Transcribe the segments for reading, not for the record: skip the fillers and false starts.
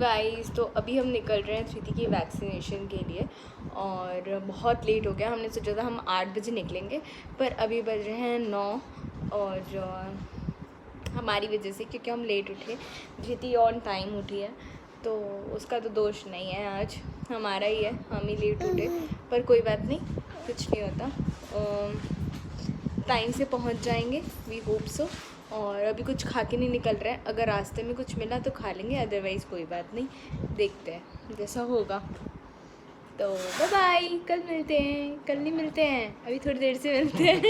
Guys, तो अभी हम निकल रहे हैं धृति की वैक्सीनेशन के लिए और बहुत लेट हो गया। हमने सोचा था हम 8 बजे निकलेंगे, पर अभी बज रहे हैं 9 और हमारी वजह से, क्योंकि हम लेट उठे। धृति ऑन टाइम उठी है, तो उसका तो दोष नहीं है, आज हमारा ही है, हम ही लेट उठे। पर कोई बात नहीं, कुछ नहीं होता, टाइम से पहुंच जाएंगे, वी होप सो। और अभी कुछ खा के नहीं निकल रहे हैं, अगर रास्ते में कुछ मिला तो खा लेंगे, अदरवाइज़ कोई बात नहीं, देखते हैं जैसा होगा। तो बाय बाय, कल मिलते हैं। कल नहीं मिलते हैं, अभी थोड़ी देर से मिलते हैं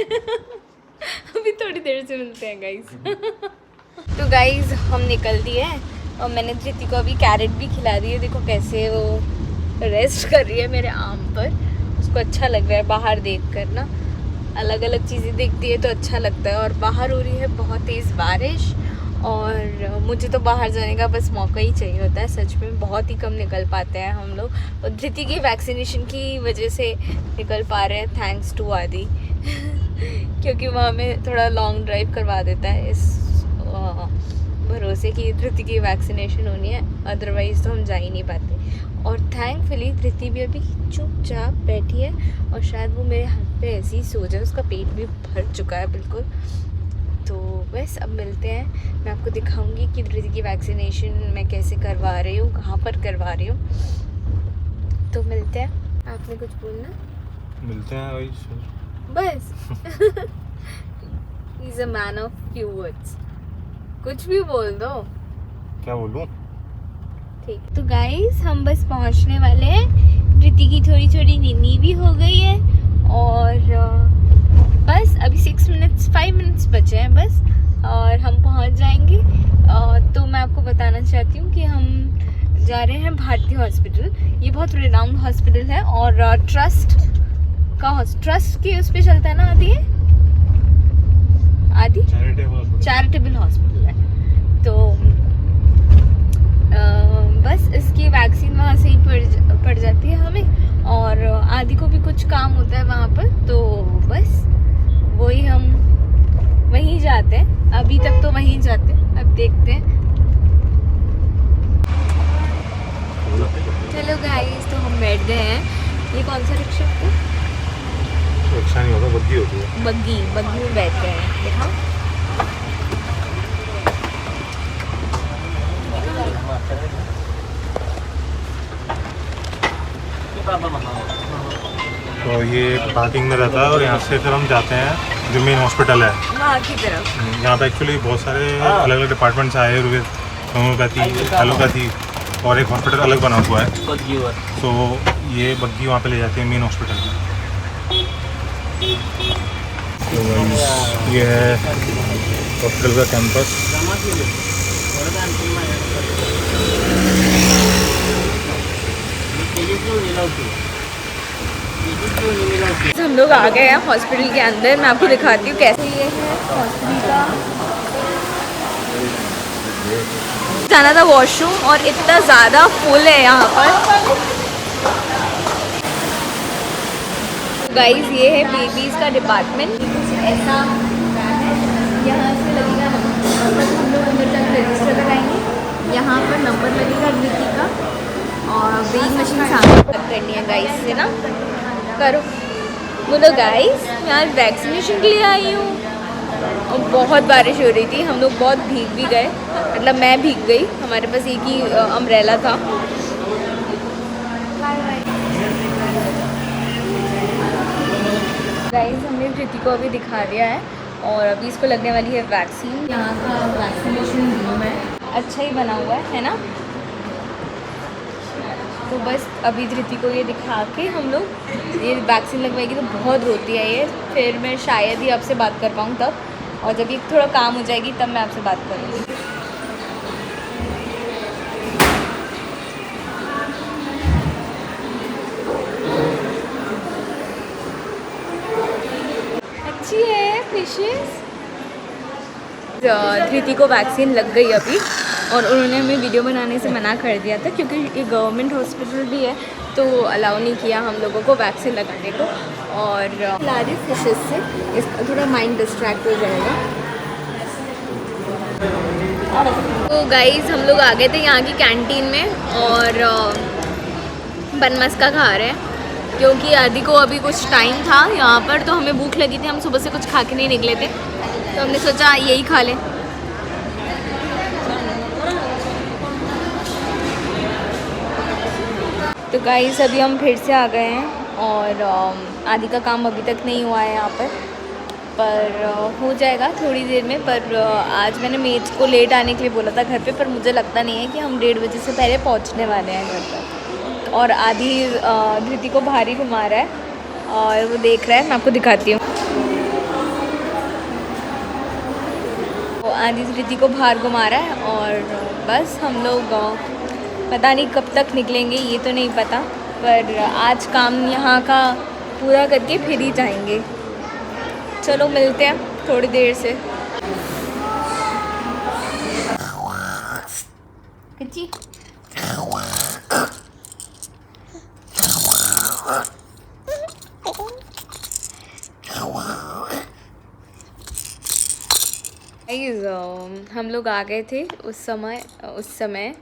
अभी थोड़ी देर से मिलते हैं गाइस तो गाइस हम निकल दिए हैं और मैंने धृति को अभी कैरेट भी खिला दी है। देखो कैसे वो रेस्ट कर रही है मेरे आर्म पर, उसको अच्छा लग रहा है। बाहर देख कर ना अलग अलग चीज़ें देखती है तो अच्छा लगता है। और बाहर हो रही है बहुत तेज़ बारिश और मुझे तो बाहर जाने का बस मौका ही चाहिए होता है। सच में बहुत ही कम निकल पाते हैं हम लोग, और धृति की वैक्सीनेशन की वजह से निकल पा रहे हैं, थैंक्स टू आदि क्योंकि वह हमें थोड़ा लॉन्ग ड्राइव करवा देता है इस भरोसे कि धृति की वैक्सीनेशन होनी है, अदरवाइज़ तो हम जा ही नहीं पाते। और थैंकफुली धृति भी अभी चुपचाप बैठी है और शायद वो मेरे हाथ पे ऐसे ही सो जाए, उसका पेट भी भर चुका है बिल्कुल। तो बस अब मिलते हैं, मैं आपको दिखाऊंगी कि धृति की वैक्सीनेशन मैं कैसे करवा रही हूँ, कहाँ पर करवा रही हूँ। तो मिलते हैं। आपने कुछ बोलना? मिलते हैं वही बस he is a man of few words, कुछ भी बोल दो। क्या बोलूँ? ठीक, तो गाइस हम बस पहुंचने वाले हैं। धृति की थोड़ी थोड़ी नींद भी हो गई है और बस अभी 5 मिनट्स बचे हैं बस और हम पहुंच जाएंगे। तो मैं आपको बताना चाहती हूँ कि हम जा रहे हैं भारती हॉस्पिटल। ये बहुत रिनाउंड हॉस्पिटल है और ट्रस्ट के उस पर चलता है ना आदि चैरिटेबल हॉस्पिटल है। तो बस इसकी वैक्सीन वहाँ से ही पड़ जाती है हमें, और आदि को भी कुछ काम होता है वहाँ पर, तो बस वही हम वहीं जाते हैं। अभी तक तो वहीं जाते हैं, अब देखते हैं। चलो गाइस, तो हम बैठ गए हैं। ये कौन सा रिक्शा है? रिक्शा नहीं होता, बग्गी होती है। बग्गी में बैठ गए हैं। देखो तो ये पार्किंग में रहता है और यहाँ से फिर हम जाते हैं जो मेन हॉस्पिटल है वहाँ की तरफ। यहाँ पे एक्चुअली बहुत सारे अलग अलग डिपार्टमेंट्स आए, आयुर्वेद, होम्योपैथी, एलोपैथी, और एक हॉस्पिटल अलग बना हुआ है। तो ये बग्गी वहाँ पे ले जाती है मेन हॉस्पिटल में। तो ये है हॉस्पिटल का कैंपस। हम लोग आ गए हैं हॉस्पिटल के अंदर। मैं आपको दिखाती हूँ कैसे ये है हॉस्पिटल का। जाना था वॉशरूम और इतना ज़्यादा फुल है यहाँ पर। गाइस, ये है बेबीज़ का डिपार्टमेंट। ऐसा यहाँ से लगेगा नंबर, हम लोग अंदर जाकर रजिस्टर लगाएंगे। यहाँ पर नंबर लगेगा धृति का और वेइंग मशीन सामने बात करनी है गाइस से ना। करो, बोलो गाइस, मैं आज वैक्सीनेशन के लिए आई हूँ। और बहुत बारिश हो रही थी, हम लोग बहुत भीग भी गए, मतलब मैं भीग गई, हमारे पास एक ही अम्ब्रेला था। गाइस, हमने धृति को अभी दिखा दिया है और अभी इसको लगने वाली है वैक्सीन। यहाँ का वैक्सीनेशन रूम है, अच्छा ही बना हुआ है ना। तो बस अभी धृति को ये दिखा के हम लोग ये वैक्सीन लगवाएगी। तो बहुत रोती है ये, फिर मैं शायद ही आपसे बात कर पाऊँ तब, और जब ये थोड़ा काम हो जाएगी तब मैं आपसे बात करूँगी। अच्छी है फिशेस। धृति को वैक्सीन लग गई अभी, और उन्होंने हमें वीडियो बनाने से मना कर दिया था क्योंकि ये गवर्नमेंट हॉस्पिटल भी है, तो अलाउ नहीं किया हम लोगों को वैक्सीन लगाने को। और लारी फिशेस से इसका थोड़ा माइंड डिस्ट्रैक्ट हो जाएगा। तो गाइस हम लोग आ गए थे यहाँ की कैंटीन में और बनमस्का खा रहे हैं क्योंकि आदि को अभी कुछ टाइम था यहाँ पर, तो हमें भूख लगी थी, हम सुबह से कुछ खा के नहीं निकले थे, तो हमने सोचा यही खा लें। तो गाइस अभी हम फिर से आ गए हैं और आदि का काम अभी तक नहीं हुआ है यहाँ पर हो जाएगा थोड़ी देर में। पर आज मैंने मेड को लेट आने के लिए बोला था घर पे, पर मुझे लगता नहीं है कि हम 1:30 बजे से पहले पहुँचने वाले हैं घर पर। और आदि धृति को बाहर ही घुमा रहा है और वो देख रहा है, मैं आपको दिखाती हूँ। वो आदि धृति को बाहर घुमा रहा है और बस हम लोग पता नहीं कब तक निकलेंगे, ये तो नहीं पता, पर आज काम यहाँ का पूरा करके फिर ही जाएंगे। चलो मिलते हैं थोड़ी देर से। कच्ची हम लोग आ गए थे उस समय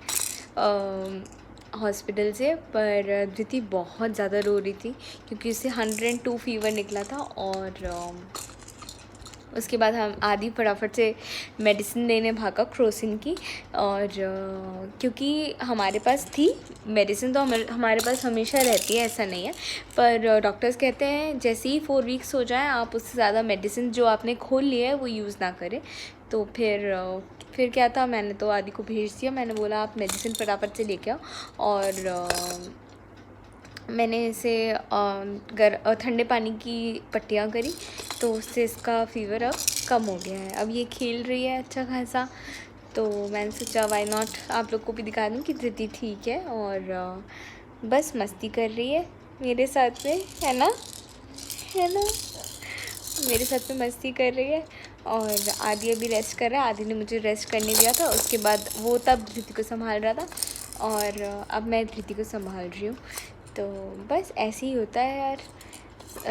हॉस्पिटल से, पर धृति बहुत ज़्यादा रो रही थी क्योंकि उसे 102 फीवर निकला था। और उसके बाद हम आदि फटाफट से मेडिसिन लेने भागा क्रोसिन की, और क्योंकि हमारे पास थी मेडिसिन तो हमारे पास हमेशा रहती है, ऐसा नहीं है, पर डॉक्टर्स कहते हैं जैसे ही 4 वीक्स हो जाए आप उससे ज़्यादा मेडिसिन जो आपने खोल लिया है वो यूज़ ना करें। तो फिर क्या था, मैंने तो आदि को भेज दिया, मैंने बोला आप मेडिसिन फटाफट से लेके आओ। और मैंने इसे ठंडे पानी की पट्टियाँ करी तो उससे इसका फ़ीवर अब कम हो गया है। अब ये खेल रही है अच्छा खासा, तो मैंने सोचा वाई नॉट आप लोग को भी दिखा दूँ कि धृति ठीक है। और बस मस्ती कर रही है मेरे साथ में, है ना मेरे साथ में मस्ती कर रही है। और आदि अभी रेस्ट कर रहा है, आदि ने मुझे रेस्ट करने दिया था, उसके बाद वो तब धृति को संभाल रहा था और अब मैं धृति को संभाल रही हूँ। तो बस ऐसे ही होता है यार,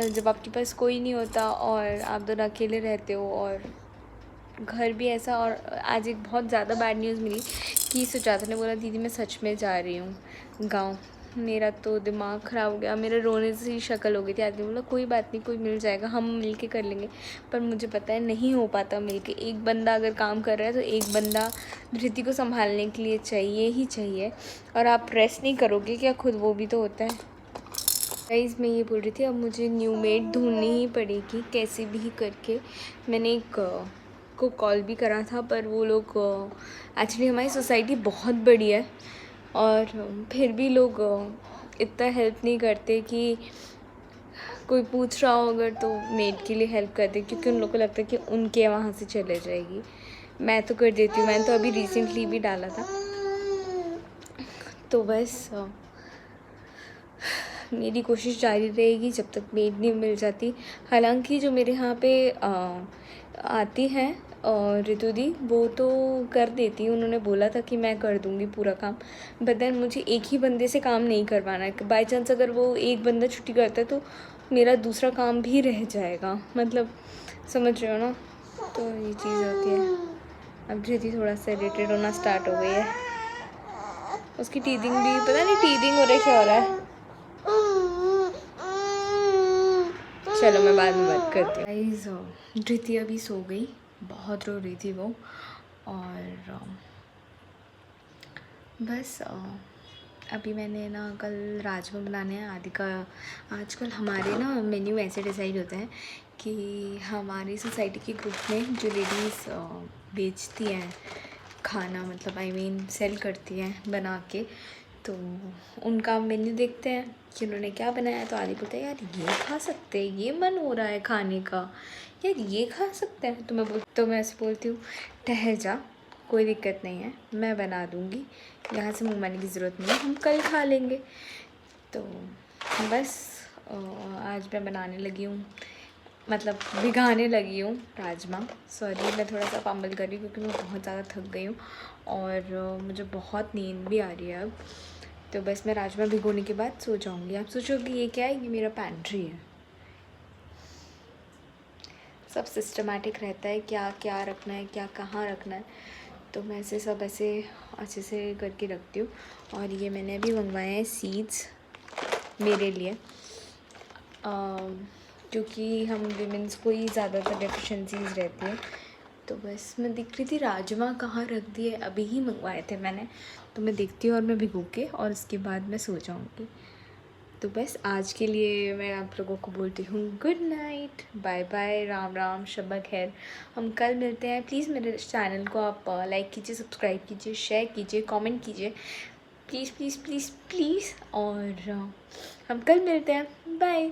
जब आपके पास कोई नहीं होता और आप दोनों अकेले रहते हो और घर भी ऐसा। और आज एक बहुत ज़्यादा बैड न्यूज़ मिली कि सुजाता ने बोला दीदी मैं सच में जा रही हूँ गाँव। मेरा तो दिमाग ख़राब हो गया, मेरे रोने से ही शक्ल हो गई थी। आदमी बोला कोई बात नहीं, कोई मिल जाएगा, हम मिलके कर लेंगे, पर मुझे पता है नहीं हो पाता मिलके। एक बंदा अगर काम कर रहा है तो एक बंदा धृति को संभालने के लिए चाहिए ही चाहिए, और आप रेस्ट नहीं करोगे क्या खुद, वो भी तो होता है। गाइस मैं ये बोल रही थी अब मुझे न्यू मेड ढूंढनी ही पड़ेगी कैसे भी करके। मैंने एक को कॉल भी करा था, पर वो लोग एक्चुअली हमारी सोसाइटी बहुत बड़ी है और फिर भी लोग इतना हेल्प नहीं करते कि कोई पूछ रहा हो अगर तो मेड के लिए हेल्प कर दे, क्योंकि उन लोगों को लगता है कि उनके वहाँ से चले जाएगी। मैं तो कर देती हूँ, मैंने तो अभी रिसेंटली भी डाला था। तो बस मेरी कोशिश जारी रहेगी जब तक मेड नहीं मिल जाती। हालांकि जो मेरे यहाँ पे आती हैं ऋतु दी, वो तो कर देती, उन्होंने बोला था कि मैं कर दूँगी पूरा काम, बट देन मुझे एक ही बंदे से काम नहीं करवाना है। बाई चांस अगर वो एक बंदा छुट्टी करता है तो मेरा दूसरा काम भी रह जाएगा, मतलब समझ रहे हो ना, तो ये चीज़ होती है। अब धृति थोड़ा सा इरिटेट होना स्टार्ट हो गई है, उसकी टीदिंग भी पता नहीं टीदिंग हो रहा है क्या हो रहा है। चलो मैं बाद में बात करती हूँ। गाइस धृति अभी सो गई, बहुत रो रही थी वो, और बस अभी मैंने ना कल राजमा बनाने हैं आदि का। आजकल हमारे ना मेन्यू ऐसे डिसाइड होते हैं कि हमारी सोसाइटी के ग्रुप में जो लेडीज़ बेचती हैं खाना, मतलब आई मीन सेल करती हैं बना के, तो उनका मेन्यू देखते हैं कि उन्होंने क्या बनाया है। तो आदि बोलते हैं यार ये खा सकते हैं, ये मन हो रहा है खाने का, यार ये खा सकते हैं। तो मैं ऐसे बोलती हूँ ठहर जा, कोई दिक्कत नहीं है, मैं बना दूँगी, यहाँ से मुँह मारने की ज़रूरत नहीं है, हम कल खा लेंगे। तो बस आज मैं बनाने लगी हूँ, मतलब भिगाने लगी हूँ राजमा। सॉरी मैं थोड़ा सा फंबल कर रही हूँ क्योंकि मैं बहुत ज़्यादा थक गई हूँ और मुझे बहुत नींद भी आ रही है अब। तो बस मैं राजमा भिगोने के बाद सो जाऊँगी। आप सोचोगे ये क्या है, ये मेरा पैंट्री है, सब सिस्टमेटिक रहता है, क्या क्या रखना है, क्या कहाँ रखना है। तो मैं ऐसे सब ऐसे अच्छे से करके रखती हूँ। और ये मैंने अभी मंगवाए हैं सीड्स मेरे लिए, क्योंकि हम विमेंस को ही ज़्यादातर डेफिशिएंसीज रहती है। तो बस मैं देख रही थी राजमा कहाँ रख दिए, अभी ही मंगवाए थे मैंने, तो मैं देखती हूँ और मैं भिगो के और उसके बाद मैं सो जाऊँगी। तो बस आज के लिए मैं आप लोगों को बोलती हूँ good night, bye bye, Ram Ram, शब्बा खैर। हम कल मिलते हैं। प्लीज़ मेरे चैनल को आप लाइक कीजिए, सब्सक्राइब कीजिए, शेयर कीजिए, कमेंट कीजिए, प्लीज़ प्लीज़ प्लीज़ प्लीज़। और हम कल मिलते हैं। बाय।